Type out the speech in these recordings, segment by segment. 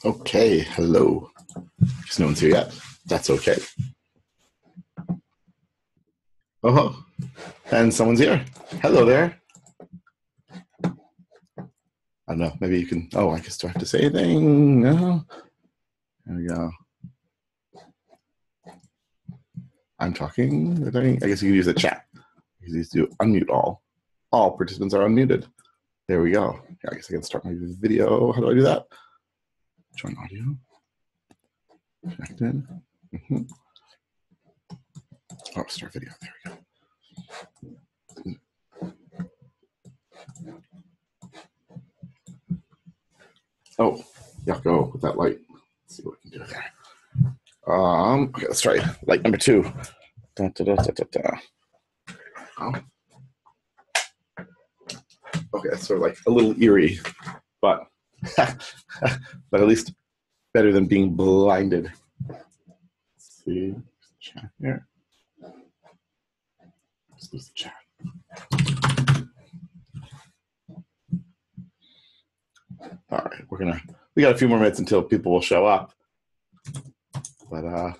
Okay, hello. Guess no one's here yet. That's okay. Oh, and someone's here. Hello there. I don't know. Maybe you can. Oh, I guess do I have to say anything? No. There we go. I'm talking. I guess you can use the chat. You can do unmute all. All participants are unmuted. There we go. I guess I can start my video. How do I do that? Join audio. Connected. Oh, start video. There we go. Oh, yeah, go with that light. Let's see what we can do there. Okay, let's try light number 2. Da, da, da, da, da, da. Oh. Okay, that's sort of like a little eerie, but but at least better than being blinded. Let's see, chat here. Let's lose the chat. All right, we got a few more minutes until people will show up, but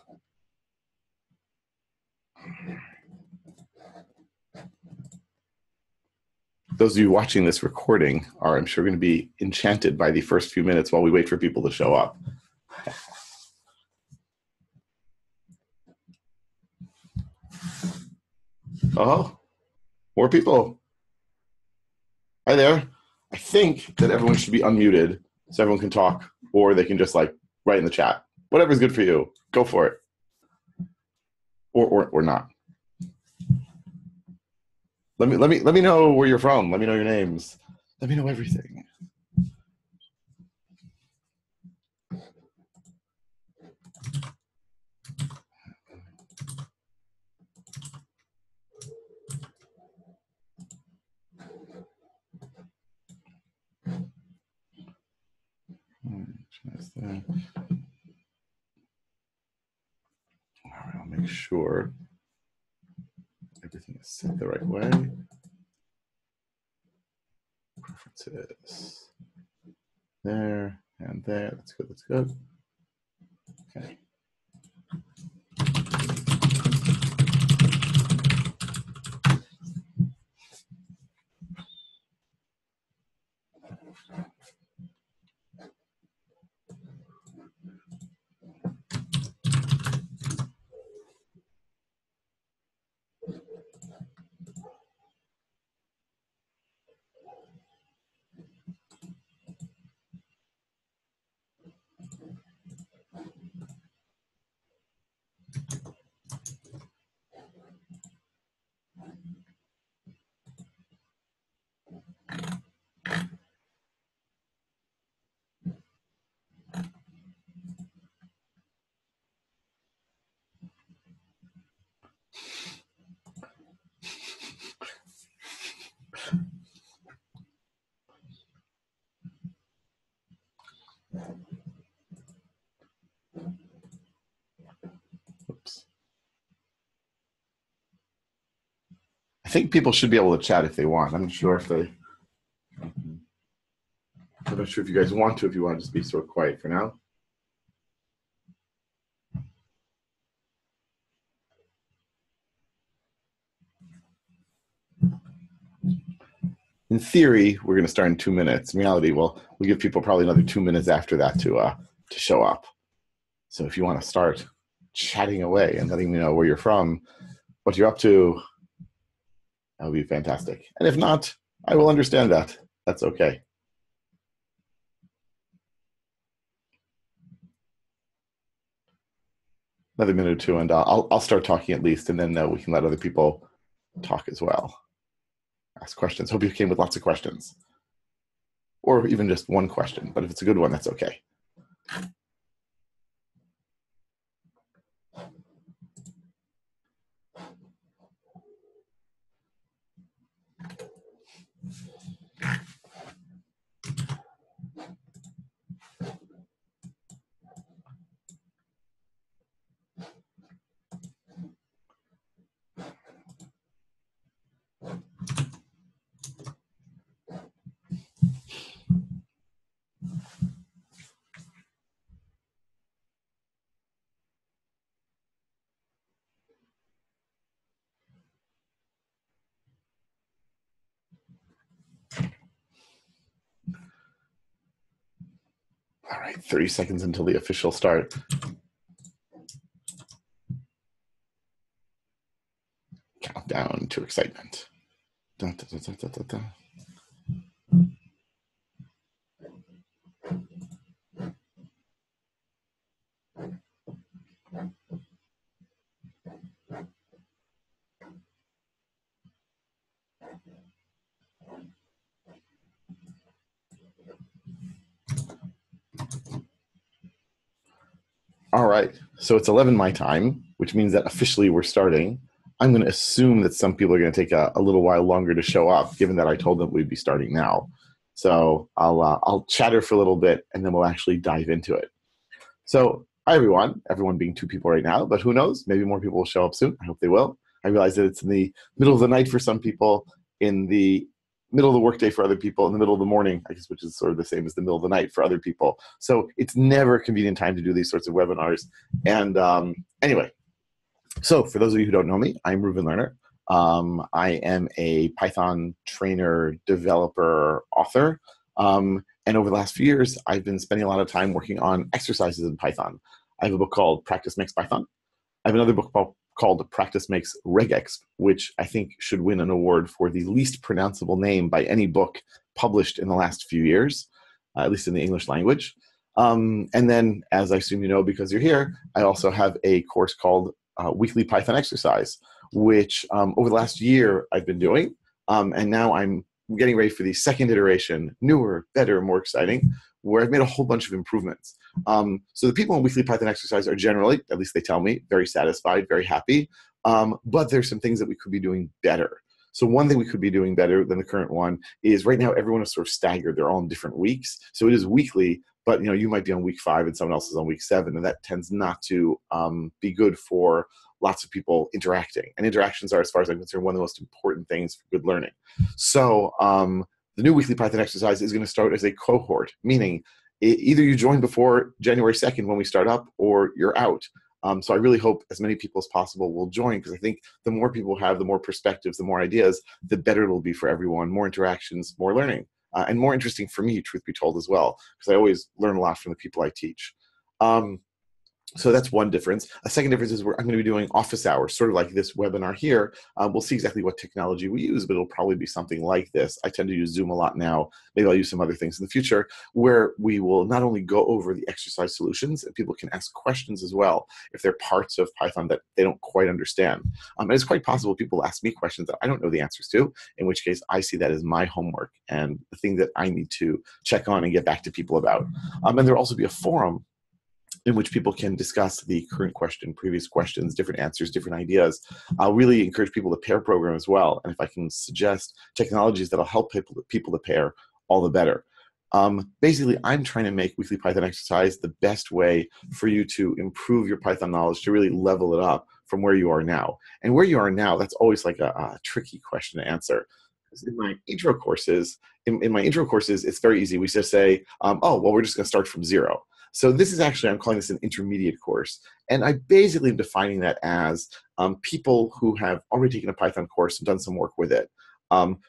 those of you watching this recording are, I'm sure, going to be enchanted by the first few minutes while we wait for people to show up. Oh, more people. Hi there. I think that everyone should be unmuted so everyone can talk, or they can just like write in the chat. Whatever's good for you. Go for it. Or not. Let me know where you're from. Let me know your names. Let me know everything. All right, I'll make sure everything is set the right way. Preferences. There and there. That's good. That's good. Okay. Oops. I think people should be able to chat if they want. I'm not sure if they. I'm not sure if you guys want to. If you want to just be sort of quiet for now. In theory, we're going to start in 2 minutes. In reality, we'll give people probably another 2 minutes after that to show up. So if you want to start chatting away and letting me know where you're from, what you're up to, that would be fantastic. And if not, I will understand that. That's okay. Another minute or two, and I'll start talking at least, and then we can let other people talk as well. Ask questions. Hope you came with lots of questions. Or even just one question, but if it's a good one, that's okay. All right, 30 seconds until the official start. Countdown to excitement. Dun, dun, dun, dun, dun, dun. All right, so it's 11 my time, which means that officially we're starting. I'm going to assume that some people are going to take a little while longer to show up, given that I told them we'd be starting now. So I'll chatter for a little bit, and then we'll actually dive into it. So hi, everyone being two people right now, but who knows? Maybe more people will show up soon. I hope they will. I realize that it's in the middle of the night for some people, in the middle of the workday for other people, in the middle of the morning, I guess, which is sort of the same as the middle of the night for other people. So it's never a convenient time to do these sorts of webinars. And anyway, so for those of you who don't know me, I'm Reuven Lerner. I am a Python trainer, developer, author. And over the last few years, I've been spending a lot of time working on exercises in Python. I have a book called Practice Makes Python. I have another book called Practice Makes Regex, which I think should win an award for the least pronounceable name by any book published in the last few years, at least in the English language. And then, as I assume you know because you're here, I also have a course called Weekly Python Exercise, which over the last year I've been doing. And now I'm getting ready for the second iteration, newer, better, more exciting, where I've made a whole bunch of improvements. So the people in Weekly Python Exercise are generally, at least they tell me, very satisfied, very happy. But there's some things that we could be doing better. So one thing we could be doing better than the current one is right now everyone is sort of staggered. They're all in different weeks. So it is weekly, but you might be on week 5 and someone else is on week 7, and that tends not to be good for lots of people interacting. And interactions are, as far as I'm concerned, one of the most important things for good learning. So the new Weekly Python Exercise is going to start as a cohort, meaning either you join before January 2nd when we start up, or you're out. So I really hope as many people as possible will join, because I think the more people have, the more perspectives, the more ideas, the better it'll be for everyone. More interactions, more learning, and more interesting for me, truth be told, as well, because I always learn a lot from the people I teach. So that's one difference. A second difference is I'm going to be doing office hours, sort of like this webinar here. We'll see exactly what technology we use, but it'll probably be something like this. I tend to use Zoom a lot now. Maybe I'll use some other things in the future, where we will not only go over the exercise solutions, and people can ask questions as well if they're parts of Python that they don't quite understand. And it's quite possible people ask me questions that I don't know the answers to, in which case I see that as my homework and the thing that I need to check on and get back to people about. And there'll also be a forum in which people can discuss the current question, previous questions, different answers, different ideas. I'll really encourage people to pair program as well. And if I can suggest technologies that'll help people to pair, all the better. Basically, I'm trying to make Weekly Python Exercise the best way for you to improve your Python knowledge, to really level it up from where you are now. And where you are now, that's always like a tricky question to answer. In my intro courses, it's very easy. We just say, oh, well, we're just going to start from 0. So this is actually, I'm calling this an intermediate course. And I basically am defining that as people who have already taken a Python course and done some work with it.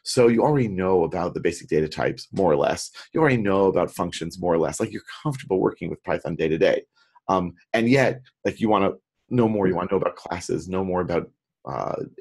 So you already know about the basic data types, more or less. You already know about functions, more or less. Like, you're comfortable working with Python day to day. And yet, like, you want to know more. You want to know about classes, know more about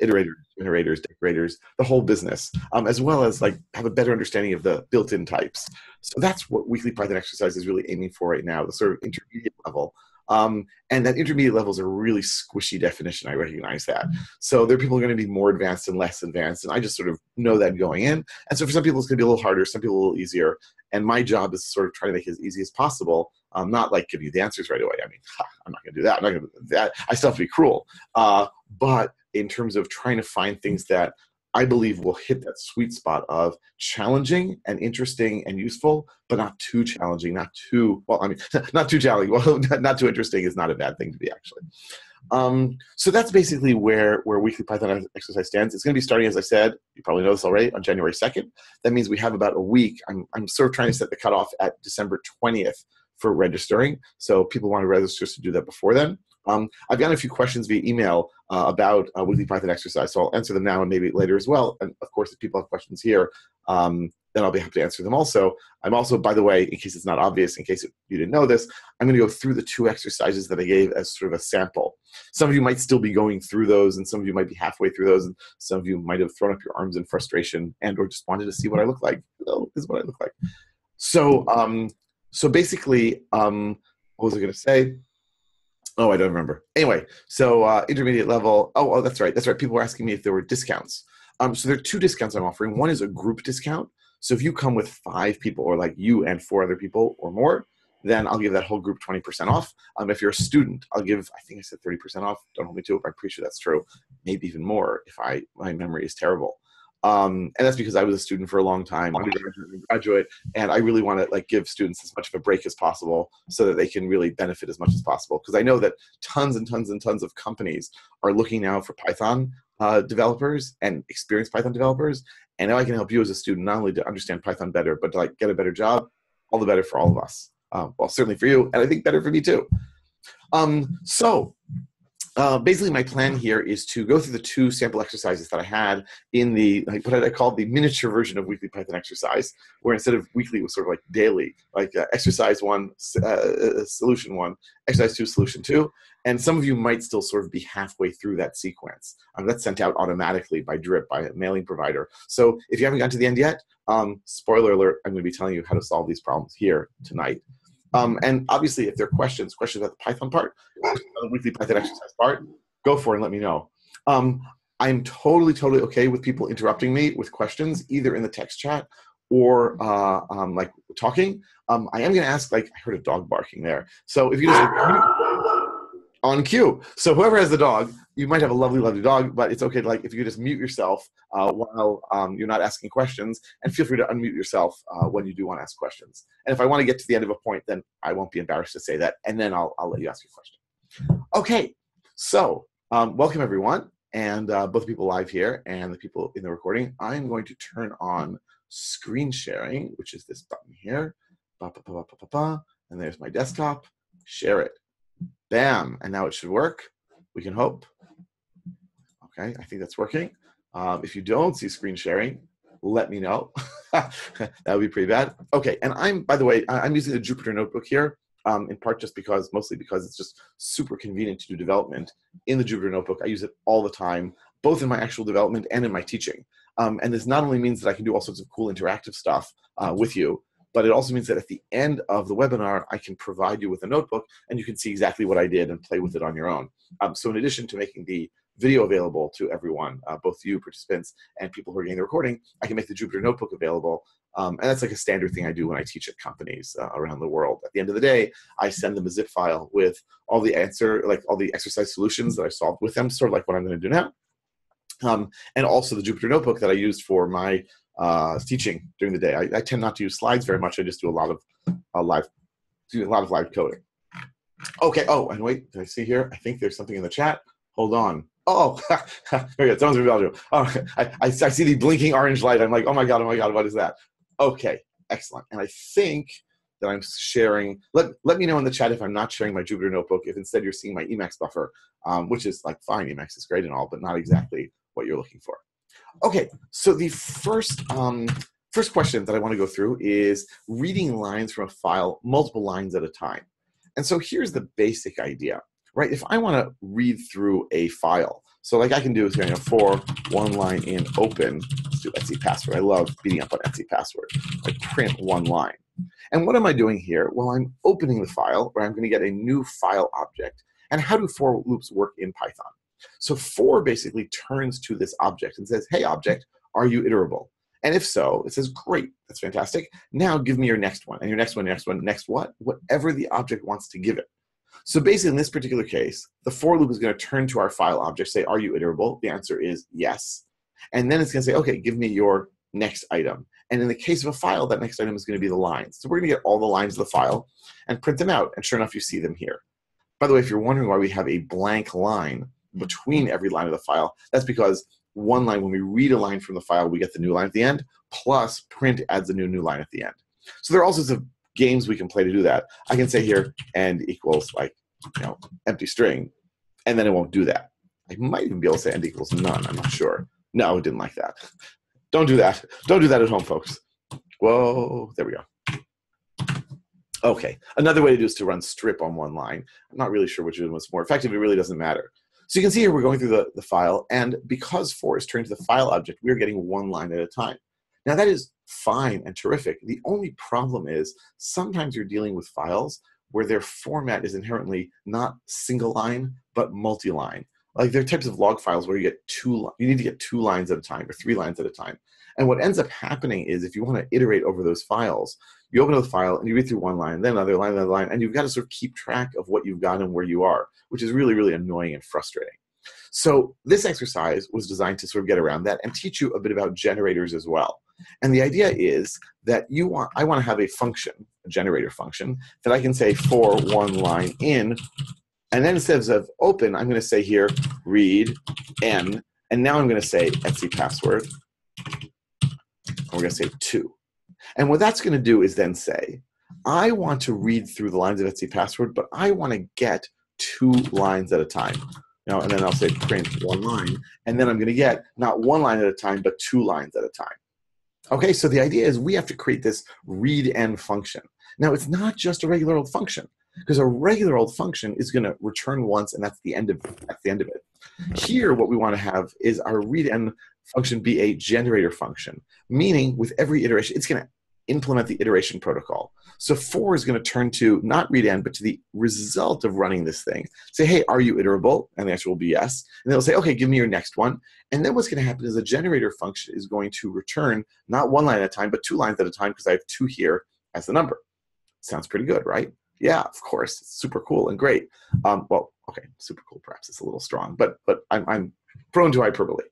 iterators, generators, decorators, the whole business, as well as like have a better understanding of the built-in types. So that's what Weekly Python Exercise is really aiming for right now, the sort of intermediate level. And that intermediate level is a really squishy definition. I recognize that. So there are people who are going to be more advanced and less advanced, and I just sort of know that going in. And so for some people, it's going to be a little harder, some people a little easier. And my job is to sort of try to make it as easy as possible, not like give you the answers right away. I mean, I'm not going to do that. I'm not going to do that. I still have to be cruel. But in terms of trying to find things that I believe will hit that sweet spot of challenging and interesting and useful, but not too challenging, not too, well, I mean, not too challenging. Well, not too interesting is not a bad thing to be, actually. So that's basically where Weekly Python Exercise stands. It's going to be starting, as I said, you probably know this already, on January 2nd. That means we have about a week. I'm sort of trying to set the cutoff at December 20th for registering. So people want to register to do that before then. I've gotten a few questions via email about Weekly Python Exercise, so I'll answer them now and maybe later as well. And of course, if people have questions here, then I'll be happy to answer them also. I'm also, by the way, in case it's not obvious, in case you didn't know this, I'm going to go through the 2 exercises that I gave as sort of a sample. Some of you might still be going through those, and some of you might be halfway through those, and some of you might have thrown up your arms in frustration and or just wanted to see what I look like. Hello, this is what I look like. So, so basically, what was I going to say? Oh, I don't remember. Anyway, so intermediate level. Oh, that's right. That's right. People were asking me if there were discounts. So there are 2 discounts I'm offering. One is a group discount. So if you come with 5 people, or like you and 4 other people or more, then I'll give that whole group 20% off. If you're a student, I'll give, I think I said 30% off. Don't hold me to it, but I'm pretty sure that's true. Maybe even more if my memory is terrible. And that's because I was a student for a long time, undergraduate and graduate, and I really want to like give students as much of a break as possible so that they can really benefit as much as possible. Because I know that tons and tons and tons of companies are looking now for Python developers and experienced Python developers. And now I can help you as a student not only to understand Python better, but to like get a better job. All the better for all of us. Well, certainly for you, and I think better for me too. Basically, my plan here is to go through the 2 sample exercises that I had in the, like, what I called the miniature version of weekly Python exercise, where instead of weekly, it was sort of like daily, like exercise 1, solution 1, exercise 2, solution 2. And some of you might still sort of be halfway through that sequence. That's sent out automatically by drip, by a mailing provider. So if you haven't gotten to the end yet, spoiler alert, I'm going to be telling you how to solve these problems here tonight. And obviously, if there are questions about the Python part, the weekly Python exercise part, go for it and let me know. I'm totally okay with people interrupting me with questions, either in the text chat or like talking. I am going to ask, like, I heard a dog barking there. So if you just on cue. So whoever has the dog, you might have a lovely, lovely dog, but it's okay to, like, if you just mute yourself while you're not asking questions, and feel free to unmute yourself when you do want to ask questions. And if I want to get to the end of a point, then I won't be embarrassed to say that, and then I'll let you ask your question. Okay, so welcome everyone, and both the people live here and the people in the recording. I'm going to turn on screen sharing, which is this button here. And there's my desktop. Share it. Bam, and now it should work. We can hope. Okay, I think that's working. If you don't see screen sharing, let me know. That would be pretty bad. Okay, and by the way, I'm using the Jupyter Notebook here, in part mostly because it's just super convenient to do development in the Jupyter Notebook. I use it all the time, both in my actual development and in my teaching. And this not only means that I can do all sorts of cool interactive stuff with you, but it also means that at the end of the webinar, I can provide you with a notebook and you can see exactly what I did and play with it on your own. So in addition to making the video available to everyone, both you participants and people who are getting the recording, I can make the Jupyter Notebook available. And that's like a standard thing I do when I teach at companies around the world. At the end of the day, I send them a zip file with all the all the exercise solutions that I solved with them, sort of like what I'm going to do now. And also the Jupyter Notebook that I used for my teaching during the day. I tend not to use slides very much. I just do a lot of live coding. Okay. Oh, and wait, did I see here? I think there's something in the chat. Hold on. Oh, very good. Someone's rebellion. Oh, I see the blinking orange light. I'm like, oh my god, what is that? Okay, excellent. And I think that I'm sharing. Let me know in the chat if I'm not sharing my Jupyter Notebook. If instead you're seeing my Emacs buffer, which is like fine. Emacs is great and all, but not exactly what you're looking for. Okay, so the first question that I want to go through is reading lines from a file, multiple lines at a time. And so here's the basic idea, right? If I want to read through a file, so like I can do is for one line in open, let's do Etsy password. I love beating up on Etsy password. I print one line. And what am I doing here? Well, I'm opening the file where I'm going to get a new file object. And how do for loops work in Python? So for basically turns to this object and says, hey, object, are you iterable? And if so, it says, great, that's fantastic. Now give me your next one, and your next one, next what? Whatever the object wants to give it. So basically, in this particular case, the for loop is going to turn to our file object, say, are you iterable? The answer is yes. And then it's going to say, okay, give me your next item. And in the case of a file, that next item is going to be the lines. So we're going to get all the lines of the file and print them out. And sure enough, you see them here. By the way, if you're wondering why we have a blank line between every line of the file, that's because one line, when we read a line from the file, we get the new line at the end, plus print adds a new line at the end. So there are all sorts of games we can play to do that. I can say here, end equals like, empty string, and then it won't do that. I might even be able to say end equals none, I'm not sure. No, it didn't like that. Don't do that. Don't do that at home, folks. Whoa, there we go. Okay, another way to do is to run strip on one line. I'm not really sure which one was more effective. It really doesn't matter. So you can see here we're going through the file, and because for is turned to the file object, we're getting one line at a time. Now that is fine and terrific. The only problem is sometimes you're dealing with files where their format is inherently not single line, but multi-line. Like there are types of log files where you need to get 2 lines at a time or 3 lines at a time. And what ends up happening is if you want to iterate over those files, you open up the file and you read through one line, then another line, and you've got to sort of keep track of what you've got and where you are, which is really, really annoying and frustrating. So this exercise was designed to sort of get around that and teach you a bit about generators as well. And the idea is that I want to have a function, a generator function, that I can say for one line in, and then instead of open, I'm going to say here read n, and now I'm going to say etc password, and we're going to say 2. And what that's going to do is then say, I want to read through the lines of etc password, but I want to get 2 lines at a time. Now, and then I'll say print one line, and then I'm going to get not 1 line at a time, but 2 lines at a time. Okay, so the idea is we have to create this readN function. Now, it's not just a regular old function, because a regular old function is going to return once, and that's the end of it. Here, what we want to have is our readN function be a generator function, meaning with every iteration, it's going to implement the iteration protocol. So for is going to turn to not readN, but to the result of running this thing. Say, hey, are you iterable? And the answer will be yes. And then it'll say, okay, give me your next one. And then what's going to happen is a generator function is going to return not 1 line at a time, but 2 lines at a time, because I have 2 here as the number. Sounds pretty good, right? Yeah, of course. It's super cool and great. Well, okay, super cool, perhaps it's a little strong, but I'm prone to hyperbole.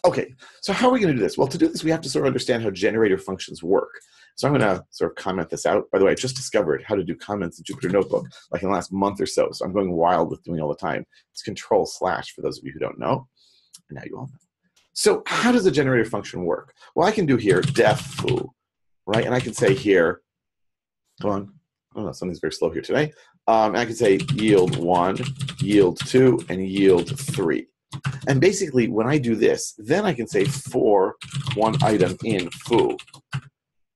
Okay, so how are we going to do this? Well, to do this, we have to sort of understand how generator functions work. So I'm going to sort of comment this out. By the way, I just discovered how to do comments in Jupyter Notebook like in the last month or so. So I'm going wild with doing all the time. It's Control/ for those of you who don't know. And now you all know. So how does a generator function work? Well, I can do here def foo, right? And I can say here, come on. Oh no, something's very slow here today. And I can say yield 1, yield 2, and yield 3. And basically, when I do this, then I can say for one item in foo,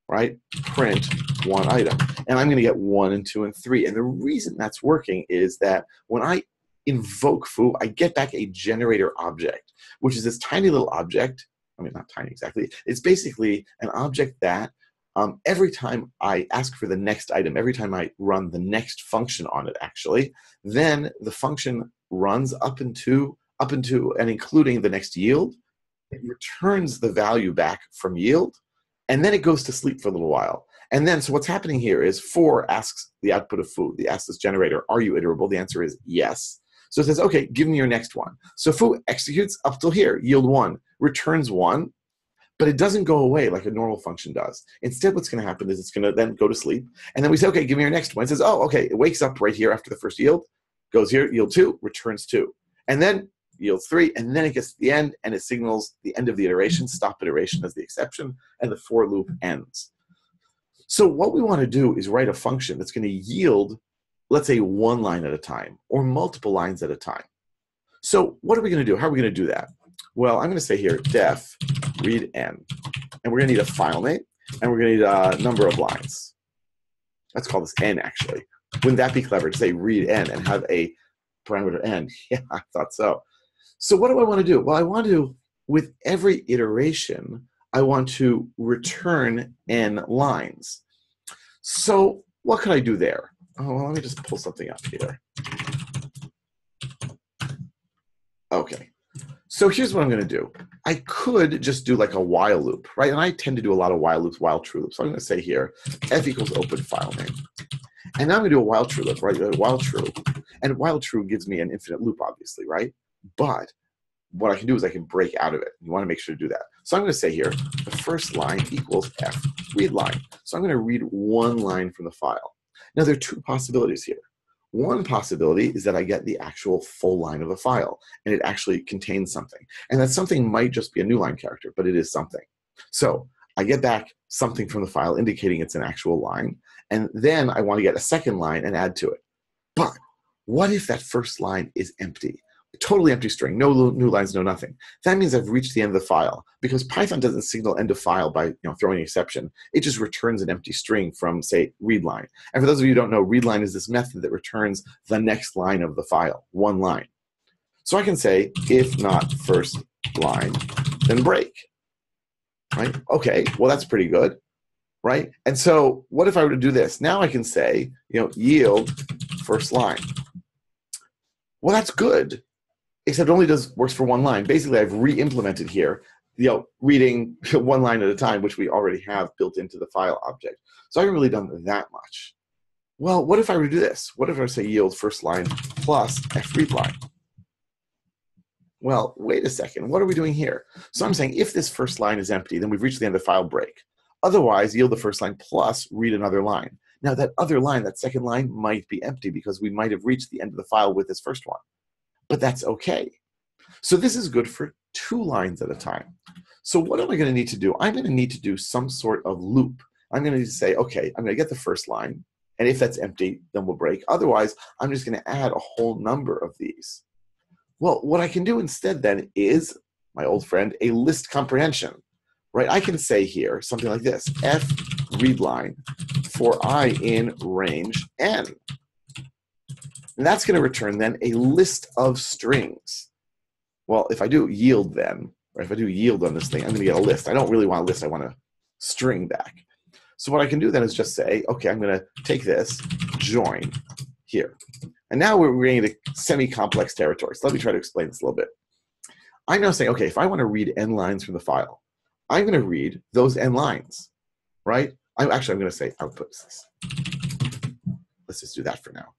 right? Print one item. And I'm going to get 1 and 2 and 3. And the reason that's working is that when I invoke foo, I get back a generator object, which is this tiny little object. I mean, not tiny exactly. It's basically an object that every time I ask for the next item, every time I run the next function on it, actually, then the function runs up into and including the next yield. It returns the value back from yield, and then it goes to sleep for a little while. And then, so what's happening here is for asks the output of foo. The asks this generator, are you iterable? The answer is yes. So it says, okay, give me your next one. So foo executes up till here, yield 1, returns 1, but it doesn't go away like a normal function does. Instead, what's going to happen is it's going to then go to sleep. And then we say, okay, give me your next one. It says, oh, okay, it wakes up right here after the first yield, goes here, yield 2, returns 2. And then yields 3, and then it gets to the end, and it signals the end of the iteration, stop iteration as the exception, and the for loop ends. So what we want to do is write a function that's going to yield, let's say, 1 line at a time, or multiple lines at a time. So what are we going to do? How are we going to do that? Well, I'm going to say here def readN, and we're going to need a file name, and we're going to need a number of lines. Let's call this n, actually. Wouldn't that be clever to say readN and have a parameter n? Yeah, I thought so. So what do I want to do? Well, I want to, with every iteration, I want to return n lines. So what could I do there? Oh, well, let me just pull something up here. Okay. So here's what I'm going to do. I could just do like a while loop, right? And I tend to do a lot of while loops, while true loops. So I'm going to say here, f equals open file name. And now I'm going to do a while true loop, right? While true. And while true gives me an infinite loop, obviously, right? But what I can do is I can break out of it. You want to make sure to do that. So I'm going to say here, the first line equals f read line. So I'm going to read 1 line from the file. Now there are 2 possibilities here. One possibility is that I get the actual full line of the file, and it actually contains something. And that something might just be a new line character, but it is something. So I get back something from the file indicating it's an actual line, and then I want to get a second line and add to it. But what if that first line is empty? totally empty string, no new lines, no nothing. That means I've reached the end of the file, because Python doesn't signal end of file by throwing an exception. It just returns an empty string from, say, readline. And for those of you who don't know, readline is this method that returns the next line of the file, one line. So I can say, if not first line, then break. Right? Okay, well, that's pretty good. Right? And so what if I were to do this? Now I can say, yield first line. Well, that's good, except it only works for one line. Basically, I've re-implemented here, reading one line at a time, which we already have built into the file object. So I haven't really done that much. Well, what if I were to do this? What if I say yield first line plus freadline? Well, wait a second. What are we doing here? So I'm saying if this first line is empty, then we've reached the end of the file break. Otherwise, yield the first line plus read another line. Now, that other line, that second line, might be empty because we might have reached the end of the file with this first one. But that's okay. So this is good for 2 lines at a time. So what am I going to need to do? I'm going to need to do some sort of loop. I'm going to need to say, okay, I'm going to get the first line. And if that's empty, then we'll break. Otherwise, I'm just going to add a whole number of these. Well, what I can do instead then is, my old friend, a list comprehension. Right? I can say here something like this, f readline for I in range n. And that's going to return then a list of strings. Well, if I do yield then, or if I do yield on this thing, I'm going to get a list. I don't really want a list. I want a string back. So what I can do then is just say, okay, I'm going to take this, join here. And now we're getting into semi-complex territory. So let me try to explain this a little bit. I'm now saying, okay, if I want to read n lines from the file, I'm going to read those n lines, right? I'm going to say output is this. Let's just do that for now.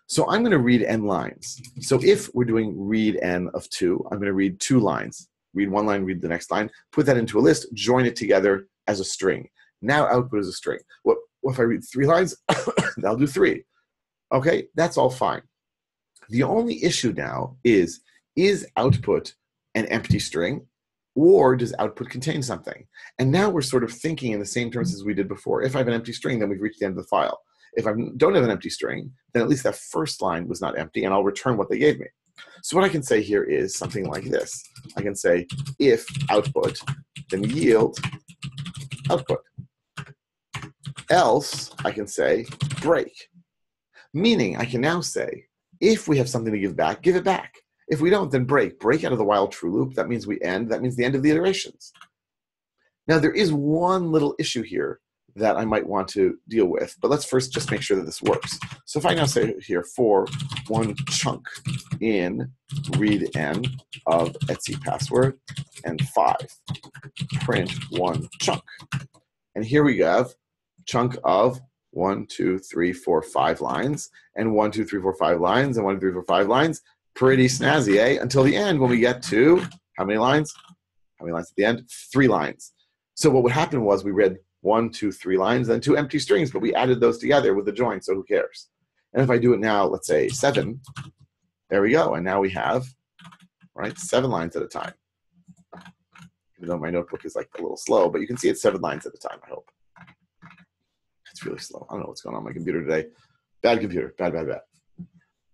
So I'm going to read n lines. So if we're doing read n of 2, I'm going to read 2 lines. Read one line, read the next line, put that into a list, join it together as a string. Now output is a string. What if I read 3 lines? I'll do 3. Okay, that's all fine. The only issue now is output an empty string, or does output contain something? And now we're sort of thinking in the same terms as we did before. If I have an empty string, then we've reached the end of the file. If I don't have an empty string, then at least that first line was not empty, and I'll return what they gave me. So what I can say here is something like this. I can say, if output, then yield output. Else, I can say, break. Meaning, I can now say, if we have something to give back, give it back. If we don't, then break. Break out of the while true loop. That means we end. That means the end of the iterations. Now, there is one little issue here that I might want to deal with, but let's first just make sure that this works. So if I now say here, for one chunk in read n of etc password and 5, print one chunk. And here we have chunk of 1, 2, 3, 4, 5 lines, and 1, 2, 3, 4, 5 lines, and 1, 2, 3, 4, 5 lines. Pretty snazzy, eh? Until the end when we get to, how many lines? How many lines at the end? 3 lines. So what would happen was we read 1, 2, 3 lines, then 2 empty strings, but we added those together with the join, so who cares? And if I do it now, let's say 7, there we go. And now we have, right, 7 lines at a time. Even though my notebook is like a little slow, but you can see it's 7 lines at a time, I hope. It's really slow. I don't know what's going on my computer today. Bad computer, bad, bad, bad.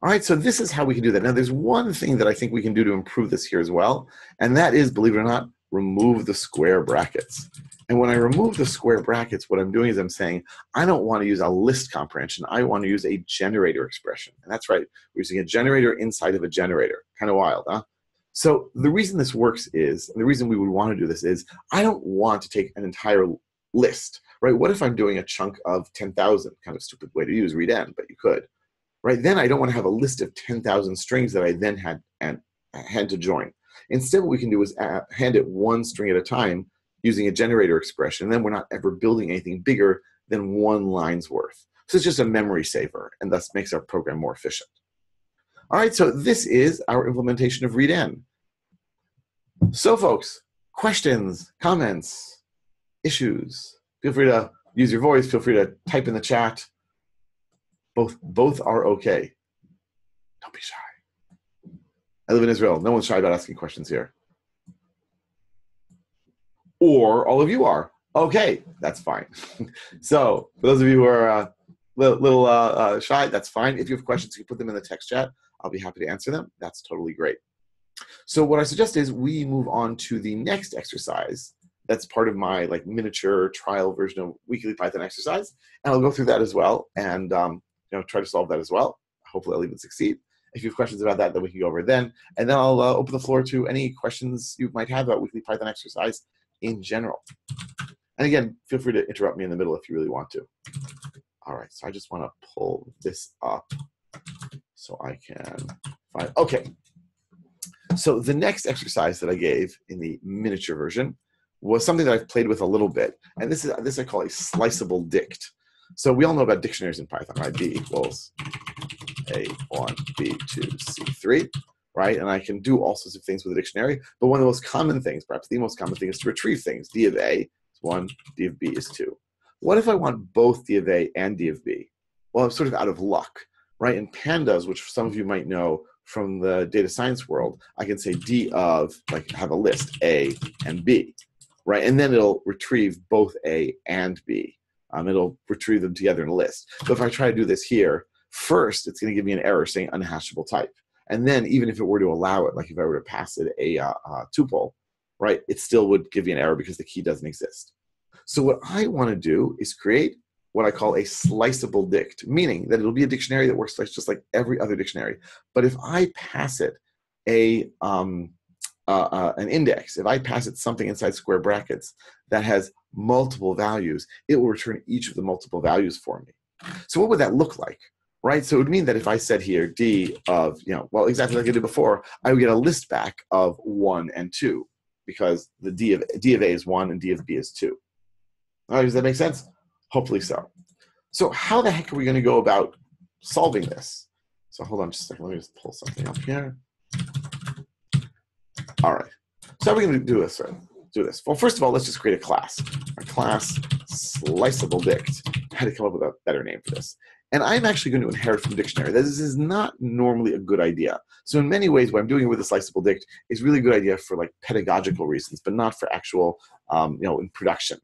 All right, so this is how we can do that. Now, there's one thing that I think we can do to improve this here as well, and that is, believe it or not, remove the square brackets. And when I remove the square brackets, what I'm doing is I'm saying, I don't want to use a list comprehension. I want to use a generator expression. And that's right. We're using a generator inside of a generator. Kind of wild, huh? So the reason this works is, and the reason we would want to do this is, I don't want to take an entire list, right? What if I'm doing a chunk of 10,000? Kind of stupid way to use read n, but you could. Right, then I don't want to have a list of 10,000 strings that I then had to join. Instead, what we can do is hand it one string at a time using a generator expression, and then we're not ever building anything bigger than 1 line's worth. So it's just a memory saver, and thus makes our program more efficient. All right, so this is our implementation of read n. So folks, questions, comments, issues, feel free to use your voice, feel free to type in the chat. Both are okay. Don't be shy. I live in Israel. No one's shy about asking questions here. Or all of you are. Okay, that's fine. So for those of you who are a little shy, that's fine. If you have questions, you can put them in the text chat. I'll be happy to answer them. That's totally great. So what I suggest is we move on to the next exercise. That's part of my like miniature trial version of weekly Python exercise, and I'll go through that as well, and try to solve that as well. Hopefully, I'll even succeed. If you have questions about that, then we can go over it then, and then I'll open the floor to any questions you might have about weekly Python exercise in general. And again, feel free to interrupt me in the middle if you really want to. All right, so I just want to pull this up so I can find. Okay. So the next exercise that I gave in the miniature version was something that I've played with a little bit, and this I call a sliceabledict. So we all know about dictionaries in Python, right? D equals A1, B2, C3, right? And I can do all sorts of things with a dictionary, but one of the most common things, perhaps the most common thing, is to retrieve things. D of A is 1, D of B is 2. What if I want both D of A and D of B? Well, I'm sort of out of luck, right? In Pandas, which some of you might know from the data science world, I can say D of, like, have a list, A and B, right? And then it'll retrieve both A and B. It'll retrieve them together in a list. But if I try to do this here, first, it's going to give me an error saying unhashable type. And then even if it were to allow it, like if I were to pass it a tuple, right, it still would give me an error because the key doesn't exist. So what I want to do is create what I call a sliceabledict, meaning that it'll be a dictionary that works just like every other dictionary. But if I pass it an index, if I pass it something inside square brackets that has multiple values, it will return each of the multiple values for me. So what would that look like, right? So it would mean that if I said here D of, well, exactly like I did before, I would get a list back of 1 and 2 because the D of A is 1 and D of B is 2. All right, does that make sense? Hopefully so. So how the heck are we going to go about solving this? So hold on just a second. Let me just pull something up here. All right. So how are we going to do this? Well, first of all, let's just create a class. A class sliceabledict. I had to come up with a better name for this. And I'm actually going to inherit from dictionary. This is not normally a good idea. So in many ways, what I'm doing with a sliceabledict is really a good idea for like pedagogical reasons, but not for actual, in production.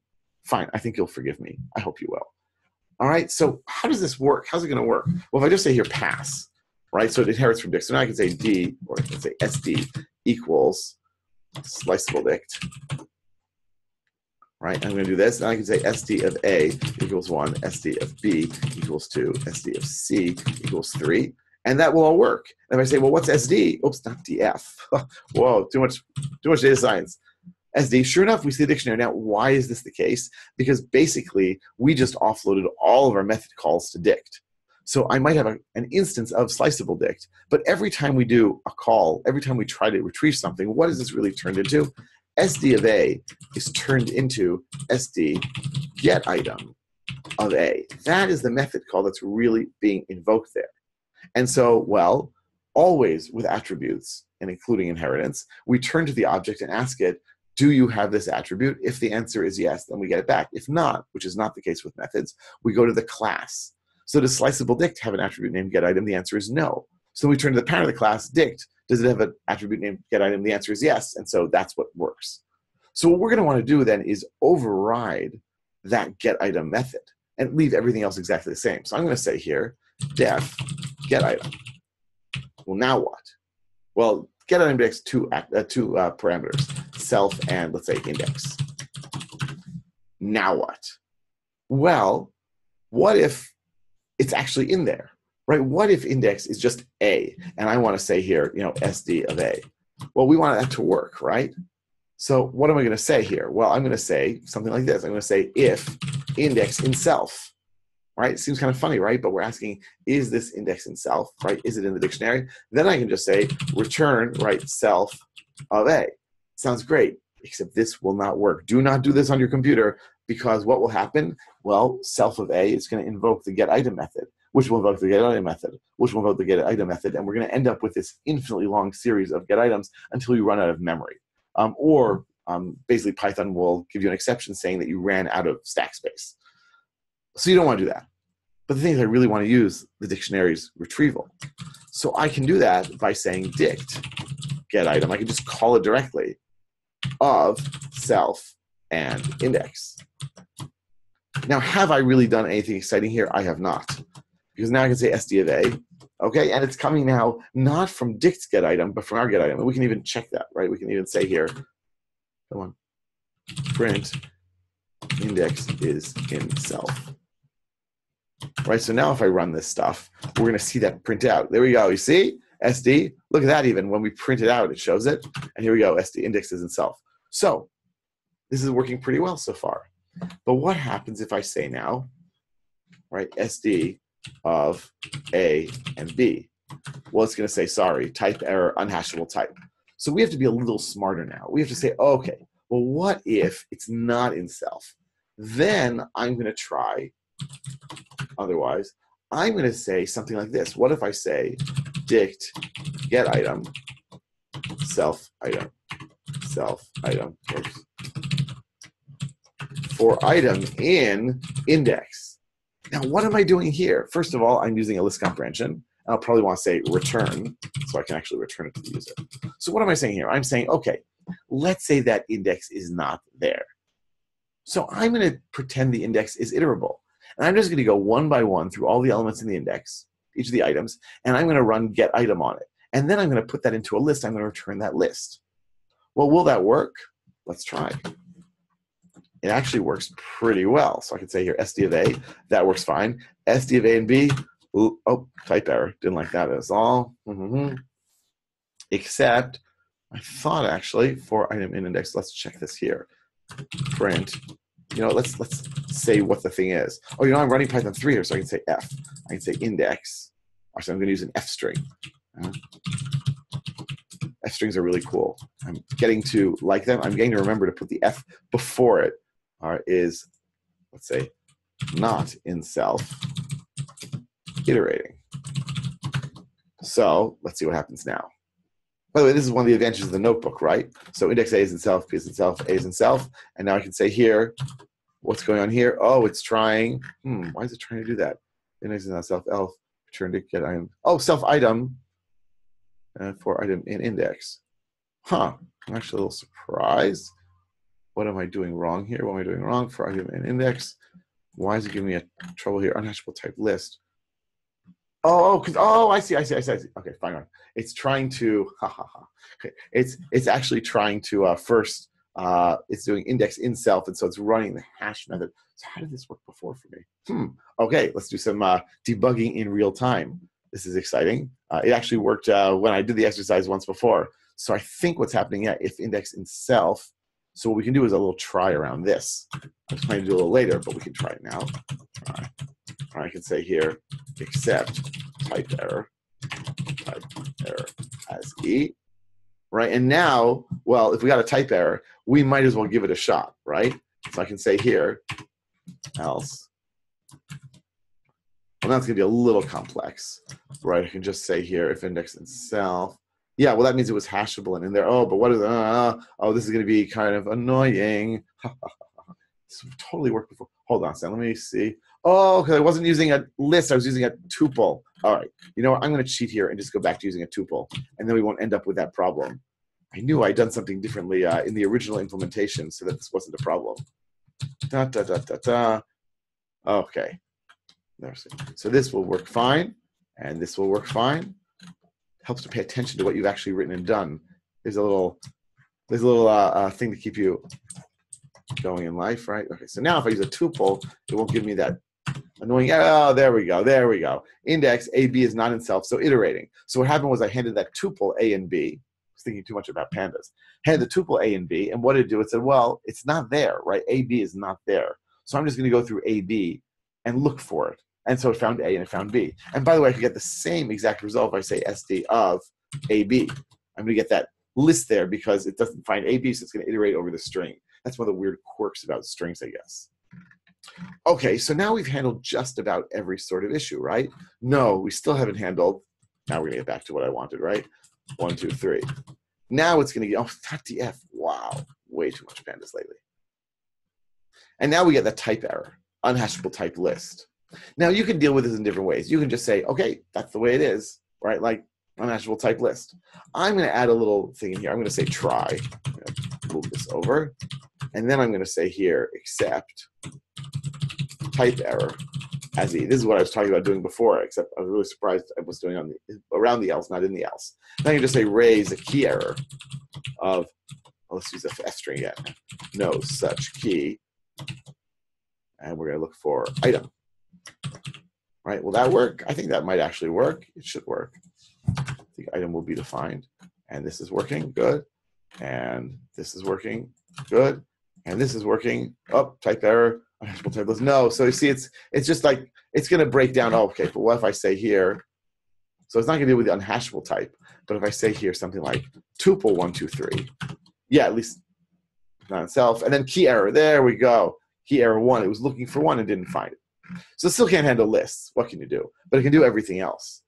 Fine, I think you'll forgive me. I hope you will. All right, so how does this work? How's it going to work? Well, if I just say here pass, right, so it inherits from dict. So now I can say D, or I can say SD equals sliceabledict, right? I'm going to do this, and I can say SD of A equals 1, SD of B equals 2, SD of C equals 3, and that will all work. And if I say, well, what's SD? Oops, not DF. Whoa, too much data science. SD, sure enough, we see the dictionary. Now, why is this the case? Because basically, we just offloaded all of our method calls to dict. So I might have an instance of sliceabledict, but every time we do a call, every time we try to retrieve something, what is this really turned into? SD of A is turned into SD get item of A. That is the method call that's really being invoked there. And so, well, always with attributes, and including inheritance, we turn to the object and ask it, do you have this attribute? If the answer is yes, then we get it back. If not, which is not the case with methods, we go to the class. So does sliceabledict have an attribute named getItem? The answer is no. So we turn to the parent of the class, dict. Does it have an attribute named getItem? The answer is yes, and so that's what works. So what we're going to want to do then is override that getItem method and leave everything else exactly the same. So I'm going to say here, def getItem. Well, now what? Well, getItem takes two parameters, self and, let's say, index. Now what? Well, what if it's actually in there, right? What if index is just A, and I want to say here, SD of A? Well, we want that to work, right? So what am I going to say here? Well, I'm going to say something like this. I'm going to say if index in self, right? It seems kind of funny, right? But we're asking, is this index in self, right? Is it in the dictionary? Then I can just say return, right, self of A. Sounds great, except this will not work. Do not do this on your computer, because what will happen? Well, self of A is going to invoke the getItem method, which will invoke the getItem method, which will invoke the getItem method, and we're going to end up with this infinitely long series of getItems until you run out of memory. Basically, Python will give you an exception saying that you ran out of stack space. So you don't want to do that. But the thing is, I really want to use the dictionary's retrieval. So I can do that by saying dict getItem. I can just call it directly of self and index. Now, have I really done anything exciting here? I have not. Because now I can say SD of A Okay, and it's coming now not from dict's get item, but from our get item. And we can even check that, right? We can even say here, come on, print index is in self. Right, so now if I run this stuff, we're going to see that print out. There we go. You see? SD. Look at that even. When we print it out, it shows it. And here we go. SD index is in self. So this is working pretty well so far. But what happens if I say now, right, SD of A and B? Well, it's going to say, sorry, type error, unhashable type. So we have to be a little smarter now. We have to say, okay, well, what if it's not in self? Then I'm going to try. Otherwise, I'm going to say something like this. What if I say dict get item, self item, oops, for item in index. Now, what am I doing here? First of all, I'm using a list comprehension. I'll probably want to say return, so I can actually return it to the user. So what am I saying here? I'm saying, okay, let's say that index is not there. So I'm going to pretend the index is iterable. And I'm just going to go one by one through all the elements in the index, each of the items, and I'm going to run get item on it. And then I'm going to put that into a list. I'm going to return that list. Well, will that work? Let's try. It actually works pretty well. So I can say here SD of A, that works fine. SD of A and B, ooh, oh, type error. Didn't like that at all. Except, I thought actually for item in index, let's check this here. Print. You know, let's say what the thing is. Oh, you know, I'm running Python 3 here, so I can say F. I can say index. Actually, I'm going to use an F string. F strings are really cool. I'm getting to like them. I'm getting to remember to put the F before it. Is, let's say, not in self, iterating. So let's see what happens now. By the way, this is one of the advantages of the notebook, right? So index A is in self, B is in self, A is in self. And now I can say here, what's going on here? Oh, it's trying. Why is it trying to do that? Index is not self, elf, return to get item. Oh, self item for item in index. I'm actually a little surprised. What am I doing wrong here? What am I doing wrong for item in index? Why is it giving me a trouble here? Unhashable type list. I see. Okay, fine. It's trying to, Okay. It's actually trying to first, it's doing index in self, and so it's running the hash method. So how did this work before for me? Okay, let's do some debugging in real time. This is exciting. It actually worked when I did the exercise once before. So I think what's happening, if index in self, so what we can do is a little try around this. I was planning to do a little later, but we can try it now. I can say here, except type error as E, right? And now, well, if we got a type error, we might as well give it a shot, right? So I can say here, else. Well, that's going to be a little complex, right? I can just say here, if index in self. Yeah, well, that means it was hashable and in there. Oh, but what is this is going to be kind of annoying. This totally worked before. Hold on a second. Let me see. Oh, because I wasn't using a list. I was using a tuple. All right. You know what? I'm going to cheat here and just go back to using a tuple, and then we won't end up with that problem. I knew I'd done something differently in the original implementation so that this wasn't a problem. Okay. So this will work fine, and this will work fine. Helps to pay attention to what you've actually written and done. There's a little thing to keep you going in life, right? Okay, so now if I use a tuple, it won't give me that annoying, oh, there we go. Index AB is not in self, so iterating. So what happened was I handed that tuple A and B. I was thinking too much about pandas. Handed the tuple A and B, and what did it do? It said, well, it's not there, right? AB is not there. So I'm just going to go through AB and look for it. And so it found A and it found B. And by the way, I could get the same exact result if I say SD of AB. I'm going to get that list there because it doesn't find AB, so it's going to iterate over the string. That's one of the weird quirks about strings, I guess. Okay, so now we've handled just about every sort of issue, right? No, we still haven't handled. Now we're going to get back to what I wanted, right? 1, 2, 3. Now it's going to get, oh, .df. Wow, way too much pandas lately. And now we get the type error, unhashable type list. Now you can deal with this in different ways. You can just say, okay, that's the way it is, right? Like unhashable type list. I'm going to add a little thing in here. I'm going to say try. I'm going to move this over. And then I'm going to say here, except type error as E. This is what I was talking about doing before, except I was really surprised I was doing on the, around the else, not in the else. Now you can just say raise a key error of, well, let's use a F string again, no such key, and we're going to look for item. Right, will that work? I think that might actually work. It should work. The item will be defined, and this is working, good. And this is working, good. And this is working, oh, type error, unhashable type list, no. So you see, it's just like, it's gonna break down, oh, okay, but what if I say here, so it's not gonna deal with the unhashable type, but if I say here something like tuple 1, 2, 3, yeah, at least not itself, and then key error, there we go. Key error 1, it was looking for 1 and didn't find it. So it still can't handle lists. What can you do? But it can do everything else.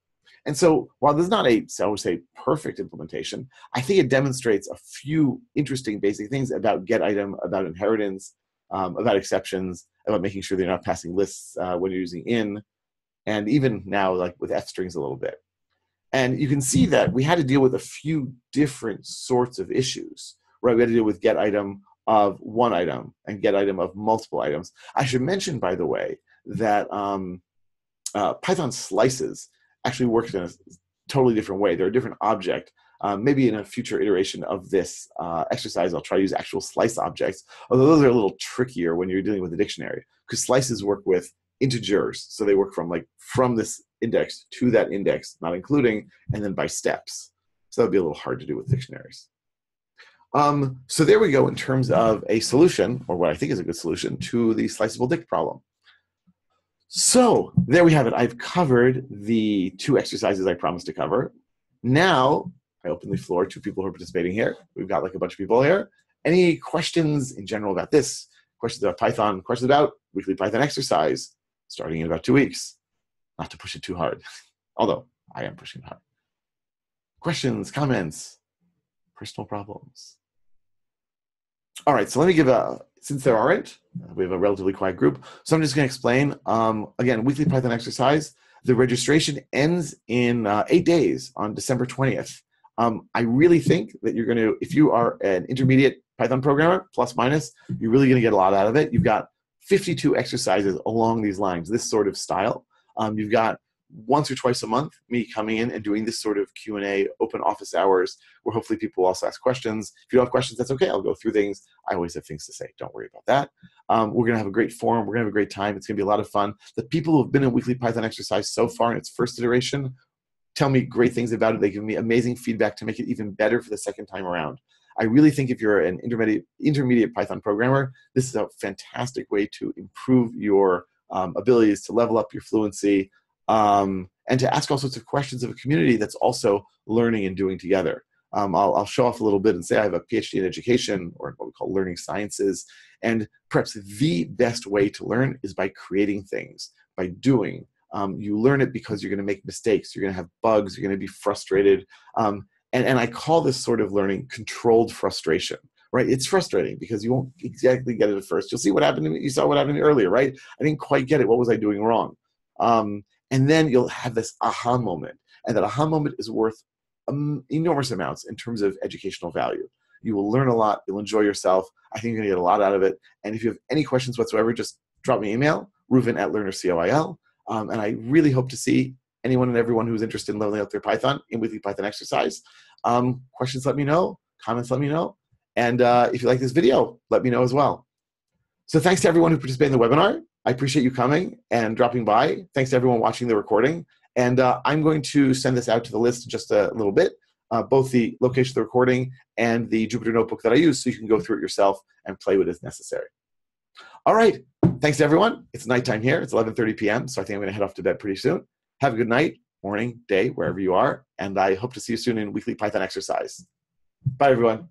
And so while there's not a, I would say, perfect implementation, I think it demonstrates a few interesting basic things about getItem, about inheritance, about exceptions, about making sure they're not passing lists when you're using in, and even now like with F strings a little bit. And you can see that we had to deal with a few different sorts of issues, right? We had to deal with getItem of one item and getItem of multiple items. I should mention, by the way, that Python slices actually works in a totally different way. They're a different object. Maybe in a future iteration of this exercise, I'll try to use actual slice objects, although those are a little trickier when you're dealing with a dictionary, because slices work with integers. So they work from this index to that index, not including, and then by steps. So that would be a little hard to do with dictionaries. So there we go in terms of a solution, or what I think is a good solution, to the sliceabledict problem. So there we have it. I've covered the 2 exercises I promised to cover. Now I open the floor to people who are participating here. We've got like a bunch of people here. Any questions in general about this? Questions about Python? Questions about weekly Python exercise starting in about 2 weeks? Not to push it too hard, although I am pushing it hard. Questions, comments, personal problems? All right, so let me give since there aren't, we have a relatively quiet group, so I'm just going to explain. Again, weekly Python exercise, the registration ends in 8 days on December 20th. I really think that you're going to, if you are an intermediate Python programmer, plus minus, you're really going to get a lot out of it. You've got 52 exercises along these lines, this sort of style. You've got once or twice a month, me coming in and doing this sort of Q&A, open office hours, where hopefully people will also ask questions. If you don't have questions, that's okay. I'll go through things. I always have things to say. Don't worry about that. We're going to have a great forum. We're going to have a great time. It's going to be a lot of fun. The people who have been in weekly Python exercise so far in its first iteration tell me great things about it. They give me amazing feedback to make it even better for the second time around. I really think if you're an intermediate Python programmer, this is a fantastic way to improve your abilities, to level up your fluency, and to ask all sorts of questions of a community that's also learning and doing together. I'll show off a little bit and say I have a PhD in education, or what we call learning sciences, and perhaps the best way to learn is by creating things, by doing. You learn it because you're going to make mistakes, you're going to have bugs, you're going to be frustrated, and I call this sort of learning controlled frustration. Right? It's frustrating because you won't exactly get it at first. You'll see what happened to me. You saw what happened to me earlier, right? I didn't quite get it. What was I doing wrong? And then you'll have this aha moment. And that aha moment is worth enormous amounts in terms of educational value. You will learn a lot. You'll enjoy yourself. I think you're going to get a lot out of it. And if you have any questions whatsoever, just drop me an email, Reuven@learnercoil. And I really hope to see anyone and everyone who's interested in leveling up their Python in weekly Python exercise. Questions, let me know. Comments, let me know. And if you like this video, let me know as well. So thanks to everyone who participated in the webinar. I appreciate you coming and dropping by. Thanks to everyone watching the recording. And I'm going to send this out to the list in just a little bit, both the location of the recording and the Jupyter Notebook that I use, so you can go through it yourself and play with it as necessary. All right. Thanks to everyone. It's nighttime here. It's 11:30 p.m., so I think I'm going to head off to bed pretty soon. Have a good night, morning, day, wherever you are. And I hope to see you soon in weekly Python exercise. Bye, everyone.